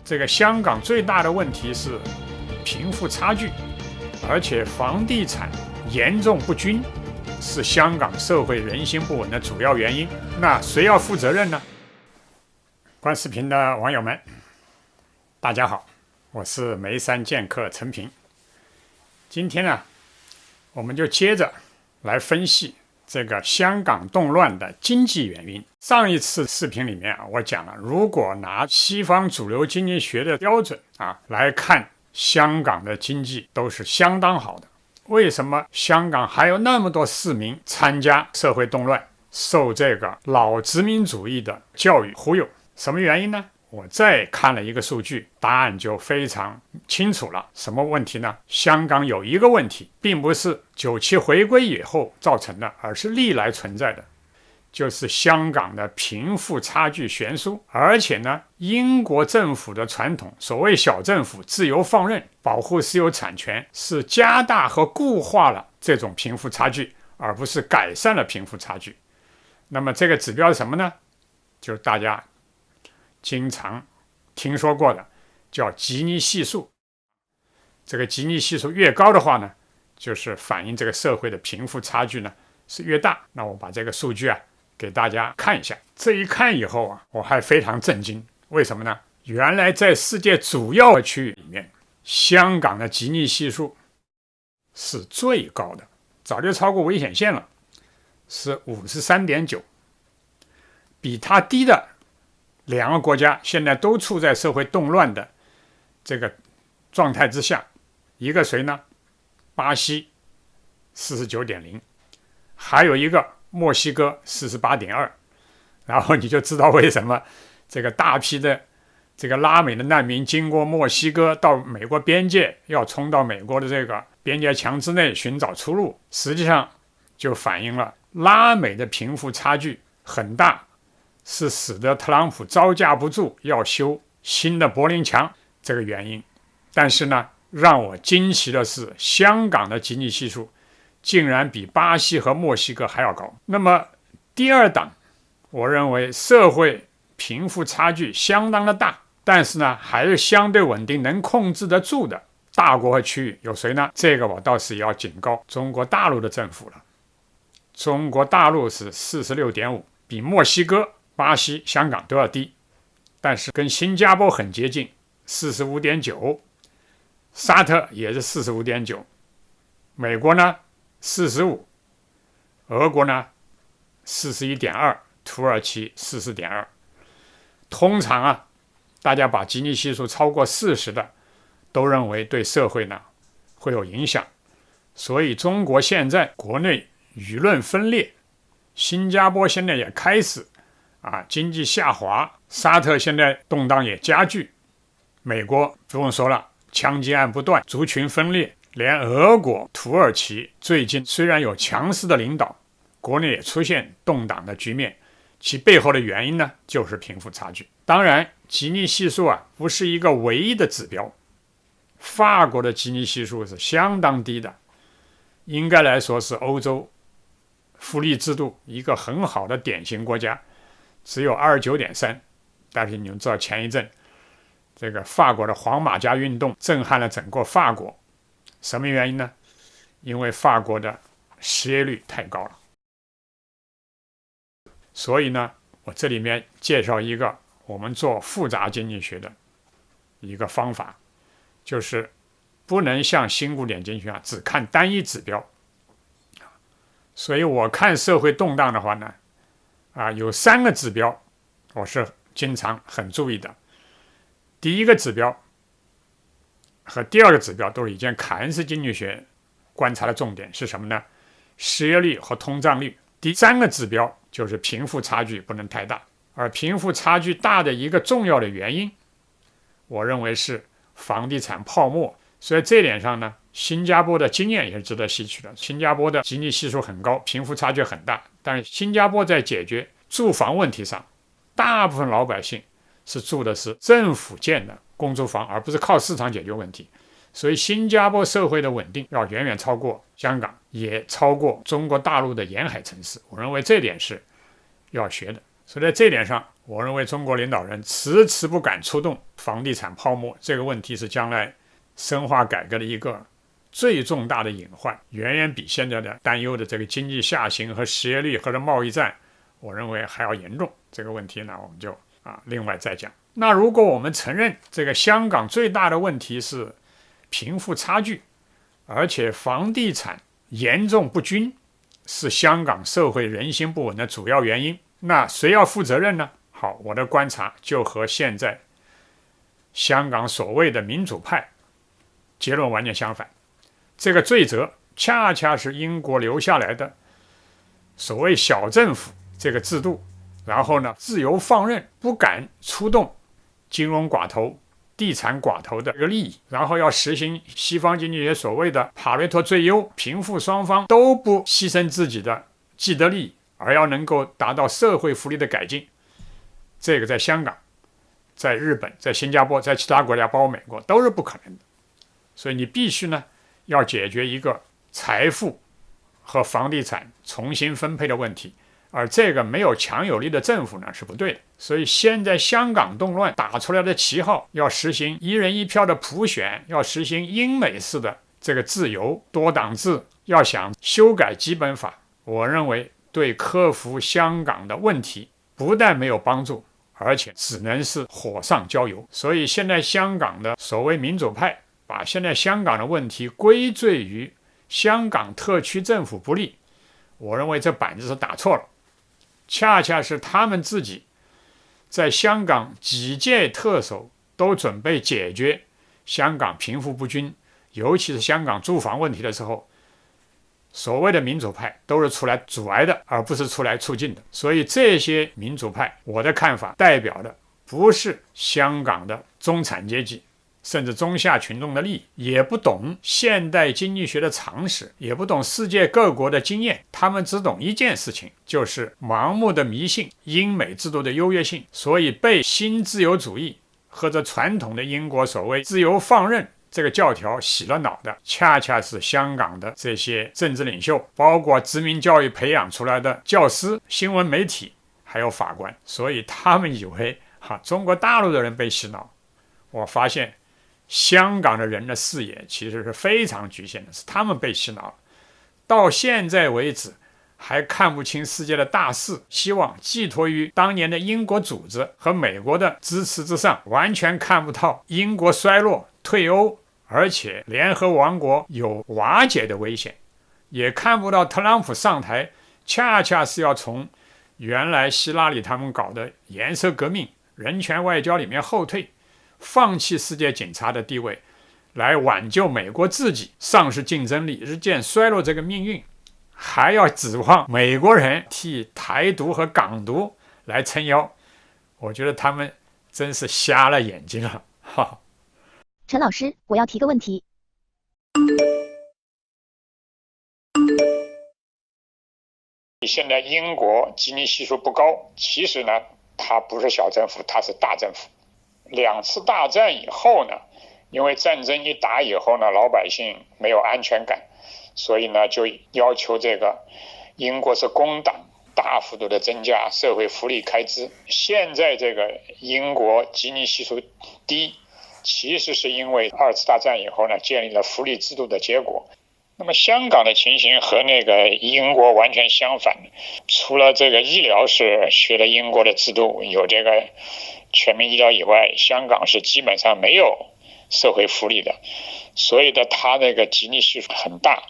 这个香港最大的问题是贫富差距，而且房地产严重不均，是香港社会人心不稳的主要原因。那谁要负责任呢？观视频的网友们，大家好，我是梅山剑客陈平。今天呢，我们就接着来分析这个香港动乱的经济原因。上一次视频里面我讲了，如果拿西方主流经济学的标准来看，香港的经济都是相当好的。为什么香港还有那么多市民参加社会动乱，受这个老殖民主义的教育忽悠？什么原因呢？我再看了一个数据，答案就非常清楚了。什么问题呢？香港有一个问题，并不是97回归以后造成的，而是历来存在的，就是香港的贫富差距悬殊。而且呢，英国政府的传统，所谓小政府自由放任，保护私有产权，是加大和固化了这种贫富差距，而不是改善了贫富差距。那么这个指标是什么呢？就是大家经常听说过的，叫吉尼系数。这个吉尼系数越高的话呢，就是反映这个社会的贫富差距呢是越大。那我把这个数据给大家看一下。这一看以后我还非常震惊。为什么呢？原来在世界主要区域里面，香港的吉尼系数是最高的，早就超过危险线了，是 53.9。 比它低的两个国家现在都处在社会动乱的这个状态之下。一个谁呢？巴西 49.0， 还有一个墨西哥 48.2。 然后你就知道为什么这个大批的这个拉美的难民经过墨西哥到美国边界，要冲到美国的这个边界墙之内寻找出路，实际上就反映了拉美的贫富差距很大，是使得特朗普招架不住要修新的柏林墙这个原因。但是呢，让我惊奇的是，香港的吉尼系数竟然比巴西和墨西哥还要高。那么第二档，我认为社会贫富差距相当的大，但是呢还是相对稳定，能控制得住的大国和区域有谁呢？这个我倒是要警告中国大陆的政府了。中国大陆是 46.5， 比墨西哥、巴西、香港都要低，但是跟新加坡很接近， 45.9， 沙特也是 45.9， 美国呢 45， 俄国呢 41.2， 土耳其 44.2。 通常大家把吉尼系数超过40的都认为对社会呢会有影响，所以中国现在国内舆论分裂，新加坡现在也开始经济下滑，沙特现在动荡也加剧，美国不用说了，枪击案不断，族群分裂，连俄国、土耳其最近虽然有强势的领导，国内也出现动荡的局面，其背后的原因呢就是贫富差距。当然吉尼系数不是一个唯一的指标，法国的吉尼系数是相当低的，应该来说是欧洲福利制度一个很好的典型国家，只有 29.3。 但是你们知道前一阵这个法国的黄马甲运动震撼了整个法国，什么原因呢？因为法国的失业率太高了。所以呢，我这里面介绍一个我们做复杂经济学的一个方法，就是不能像新古典经济学只看单一指标。所以我看社会动荡的话呢，有3个指标我是经常很注意的。第一个指标和第二个指标都是以前凯恩斯经济学观察的重点，是什么呢？失业率和通胀率。第3个指标就是贫富差距不能太大，而贫富差距大的一个重要的原因，我认为是房地产泡沫。所以这点上呢，新加坡的经验也是值得吸取的。新加坡的吉尼系数很高，贫富差距很大，但是新加坡在解决住房问题上，大部分老百姓是住的是政府建的公租房，而不是靠市场解决问题。所以新加坡社会的稳定要远远超过香港，也超过中国大陆的沿海城市。我认为这点是要学的。所以在这点上，我认为中国领导人迟迟不敢触动房地产泡沫这个问题，是将来深化改革的一个最重大的隐患，远远比现在的担忧的这个经济下行和失业率和这贸易战，我认为还要严重。这个问题呢，我们就另外再讲。那如果我们承认这个香港最大的问题是贫富差距，而且房地产严重不均是香港社会人心不稳的主要原因，那谁要负责任呢？好，我的观察就和现在香港所谓的民主派结论完全相反。这个罪责恰恰是英国留下来的所谓小政府这个制度，然后呢自由放任，不敢出动金融寡头、地产寡头的利益，然后要实行西方经济学所谓的帕雷托最优，贫富双方都不牺牲自己的既得利益，而要能够达到社会福利的改进。这个在香港、在日本、在新加坡、在其他国家，包括美国，都是不可能的。所以你必须呢要解决一个财富和房地产重新分配的问题，而这个没有强有力的政府呢是不对的。所以现在香港动乱打出来的旗号，要实行一人一票的普选，要实行英美式的这个自由多党制，要想修改基本法，我认为对克服香港的问题不但没有帮助，而且只能是火上浇油。所以现在香港的所谓民主派把现在香港的问题归罪于香港特区政府不力，我认为这板子是打错了。恰恰是他们自己在香港几届特首都准备解决香港贫富不均，尤其是香港住房问题的时候，所谓的民主派都是出来阻碍的，而不是出来促进的。所以这些民主派，我的看法代表的不是香港的中产阶级甚至中下群众的利益，也不懂现代经济学的常识，也不懂世界各国的经验，他们只懂一件事情，就是盲目的迷信英美制度的优越性，所以被新自由主义和这传统的英国所谓自由放任这个教条洗了脑的，恰恰是香港的这些政治领袖，包括殖民教育培养出来的教师、新闻媒体还有法官。所以他们以为中国大陆的人被洗脑，我发现香港的人的视野其实是非常局限的，是他们被洗脑了。到现在为止还看不清世界的大势，希望寄托于当年的英国组织和美国的支持之上，完全看不到英国衰落退欧，而且联合王国有瓦解的危险，也看不到特朗普上台恰恰是要从原来希拉里他们搞的颜色革命、人权外交里面后退，放弃世界警察的地位，来挽救美国自己丧失竞争力、日渐衰落这个命运，还要指望美国人替台独和港独来撑腰，我觉得他们真是瞎了眼睛了。陈老师，我要提个问题。现在英国基尼系数不高，其实呢它不是小政府，它是大政府。2次大战以后呢，因为战争一打以后呢，老百姓没有安全感，所以呢就要求这个英国是工党大幅度的增加社会福利开支。现在这个英国基尼系数低，其实是因为2次大战以后呢建立了福利制度的结果。那么香港的情形和那个英国完全相反，除了这个医疗是学了英国的制度，有这个全民医疗以外，香港是基本上没有社会福利的，所以它那个基尼系数很大。